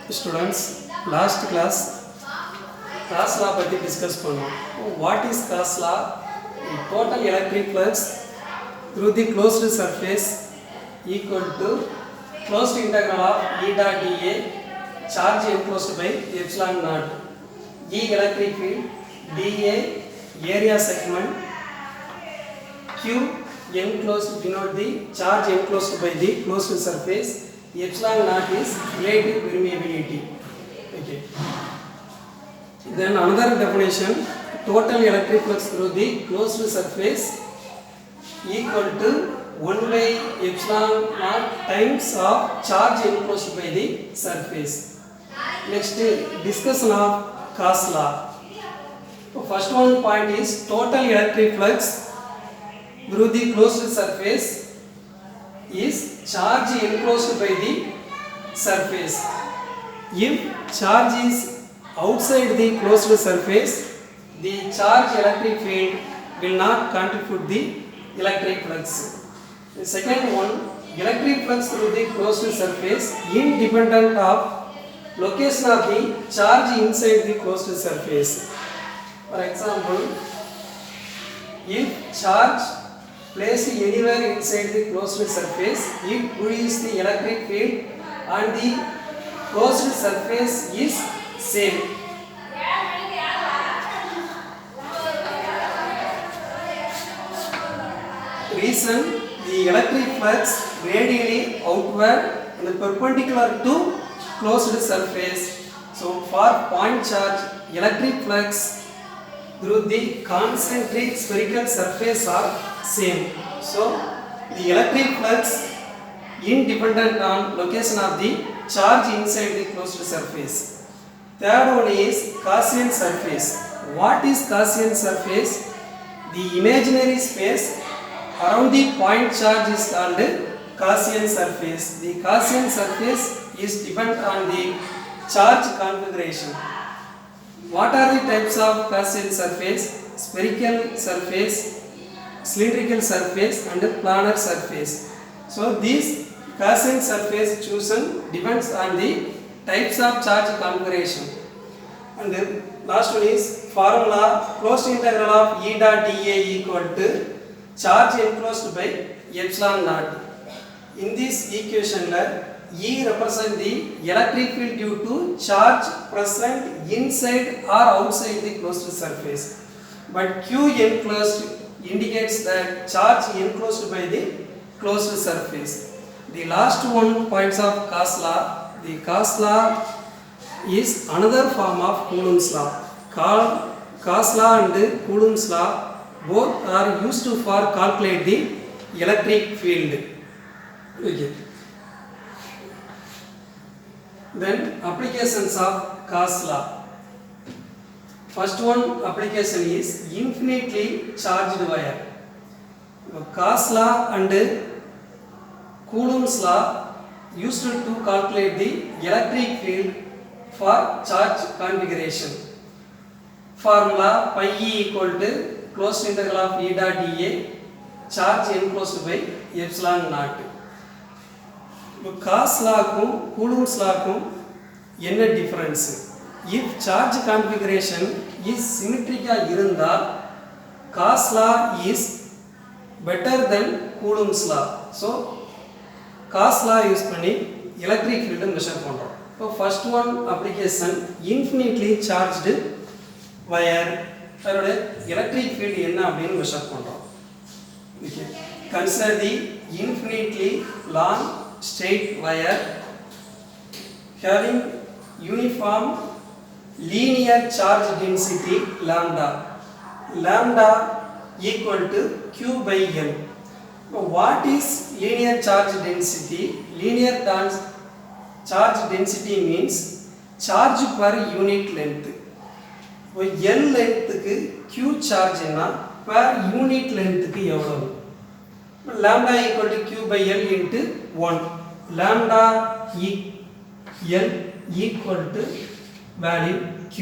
Students, last class Gauss law பத்தி discuss பண்ணோம். What is Gauss law? The total electric flux through the closed surface equal to closed integral of E dot dA charge enclosed by epsilon naught. E electric field, dA area segment, Q enclosed denote the charge enclosed by the closed surface. Epsilon naught is relative permeability. Okay. Then another definition, total electric flux through the closed surface equal to 1 by epsilon naught times of charge enclosed by the surface. Next, discussion of Gauss law. First one point is total electric flux through the closed surface is charge enclosed by the surface. If charge is outside the closed surface, the charge electric field will not contribute the electric flux. The second one, electric flux through the closed surface independent of location of the charge inside the closed surface. For example, if charge placed anywhere inside the closed surface, it produces the electric field and the closed surface is same. Reason, the electric flux radially outward and perpendicular to closed surface. So for point charge, electric flux through the concentric spherical surface are same. So the electric flux independent on location of the charge inside the closed surface. Third one is Gaussian surface. What is Gaussian surface? The imaginary space around the point charge is called Gaussian surface. The Gaussian surface is dependent on the charge configuration. What are the types of Gaussian surface? Spherical surface, cylindrical surface and planar surface. So this Gaussian surface chosen depends on the types of charge configuration. And the last one is formula, closed integral of E dot dA equal to charge enclosed by epsilon naught. In this equation, E represents the electric field due to charge present inside or outside the closed surface. But Q enclosed indicates that charge enclosed by the closed surface. The last one points of Gauss law. The Gauss law is another form of Coulomb's law. Gauss law and Coulomb's law both are used for calculate the electric field. Okay. Then applications of Gauss law. First one application is infinitely charged wire. Gauss law and Coulomb's law used to calculate the electric field for charge configuration. Formula pi E equal to closed integral of E dot dA charge enclosed by epsilon naught. Gauss lawக்கும் Coulomb's lawக்கும் என்ன difference? If charge configuration is symmetrical இருந்தால் Gauss law is better than Coulomb's law. So Gauss law use பண்ணி electric field measure பண்றோம். So first one application infinitely charged wire அதோட electric field என்ன அப்படினு measure பண்றோம். Okay. Consider the infinitely long straight wire having uniform linear charge density lambda. Lambda equal to Q by L. What is linear charge density? Linear charge density means charge per unit length. L length க்கு Q charge னா per unit length க்கு எவ்வளவு? Lambda equal to Q by L into 1. Lambda L equal to value Q.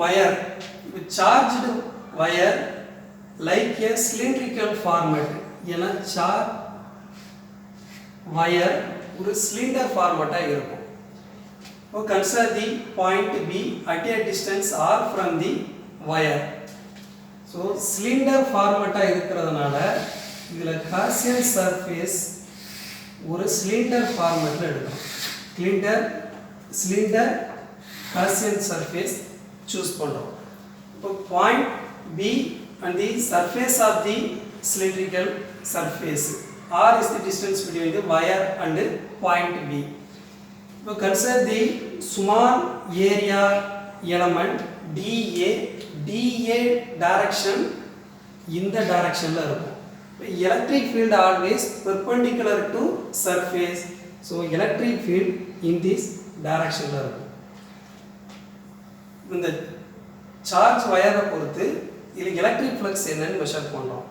Wire, charged wire like a cylindrical format. charge wire ஒரு cylinder format இருக்கும். So consider the point B at a distance r from the wire. So cylinder format இருக்கிறதுனால இதுல Gaussian surface ஒரு cylinder formatல எடுக்கணும். cylinder Gaussian surface choose பண்றோம். இப்போ point B and the surface of the cylindrical surface. R is the distance between the wire and point B. Now consider the small area element DA. DA direction in the direction la irukum. Electric field always perpendicular to surface. So electric field in this direction la irukum. இந்த charge வயரை பொறுத்து இதுல electric flux என்னன்னு measure பண்றோம்.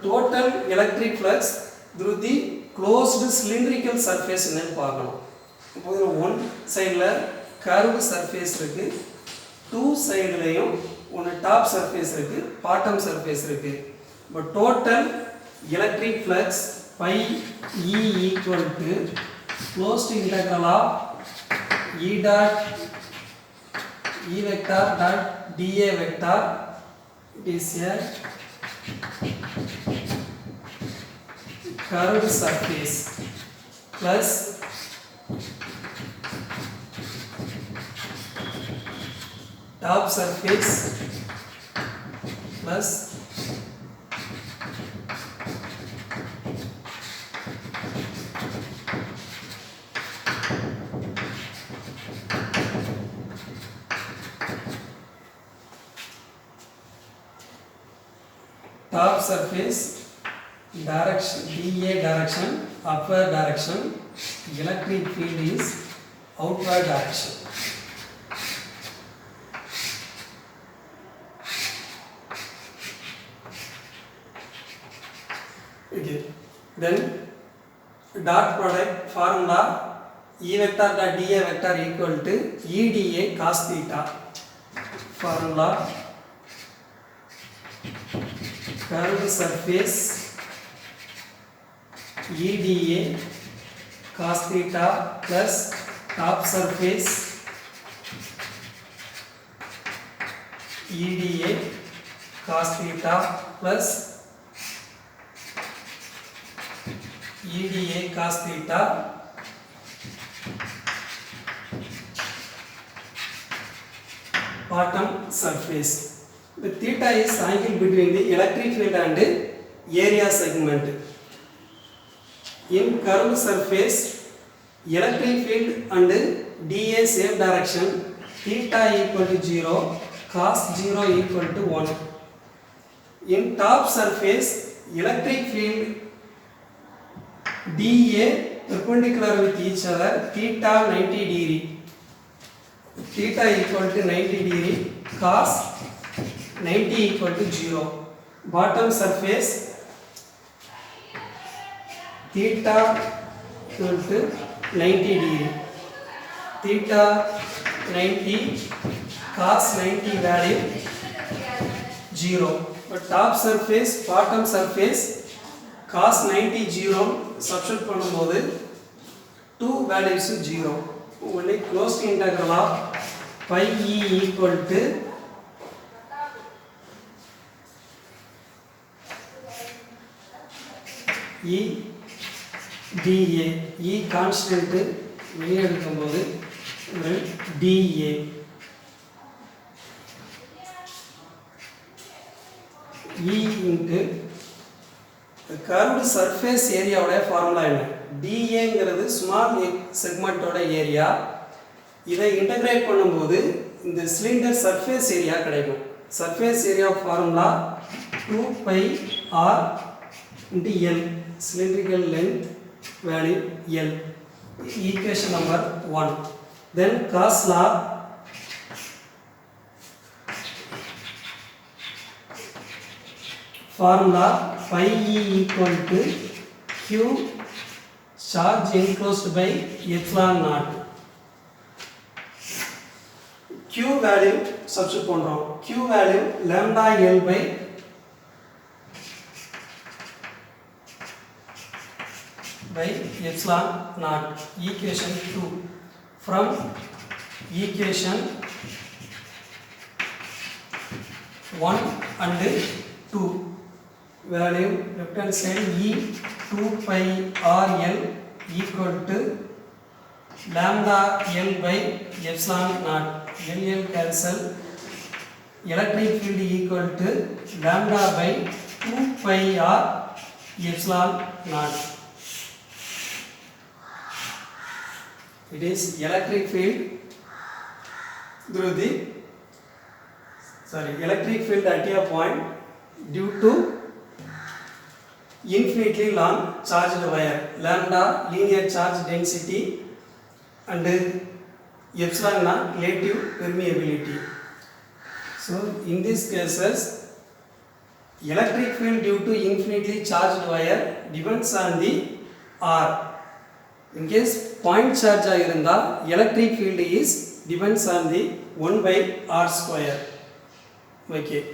Total electric flux through the closed cylindrical surface என்னன்னு பார்க்கணும். இப்போ இதுல one சைடுல curved surface இருக்கு, two சைடுலயும் ஒன்னு top surface இருக்கு, bottom surface இருக்கு. But total electric flux pi E equal to closed integral of E dot E vector dot dA vector. It is a curved surface plus top surface plus top surface direction dA direction upward direction, electric field is outward direction. Okay, then dot product formula E vector dot dA vector equal to EDA cos theta. Formula curved surface EDA cos theta plus top surface EDA cos theta plus EDA cos theta bottom surface. The theta is angle between the electric field and area segment. In curved surface, electric field and dA same direction, theta equal to 0, cos 0 equal to 1. In top surface, electric field dA perpendicular with each other, theta 90 degree. Theta equal to 90 degree, cos 90 equal to 0. Bottom surface theta equal to 90 degree. Theta 90 cos 90 value 0. But top surface, bottom surface cos 90 0 substitute பண்ணும்போது 2 values 0. Only closed integral of pi E equal to E dA. E constant வெளியே எடுக்கும்போது dA. E into curved surface area உடைய formula என்ன? dA ங்கிறது small செக்மெண்டோட area. இதை integrate பண்ணும்போது இந்த cylinder surface area கிடைக்கும். Surface area formula 2 pi r into L, cylindrical length value L, equation number 1. Then cos law formula phi E equal to Q charge enclosed by epsilon naught. Q value substitute பண்றோம். Q value lambda L by by epsilon naught. Equation 2. From equation 1 and 2, value left hand side E 2 pi R L equal to lambda L by epsilon naught. L cancel. Electric field equal to lambda by 2 pi R epsilon naught. It is electric field through the electric field at a point due to infinitely long charged wire, lambda linear charge density and epsilon naught relative permeability. So in these cases, electric field due to infinitely charged wire depends on the R. In case point charge agirundha, electric field is depends on the 1 by R square. Okay.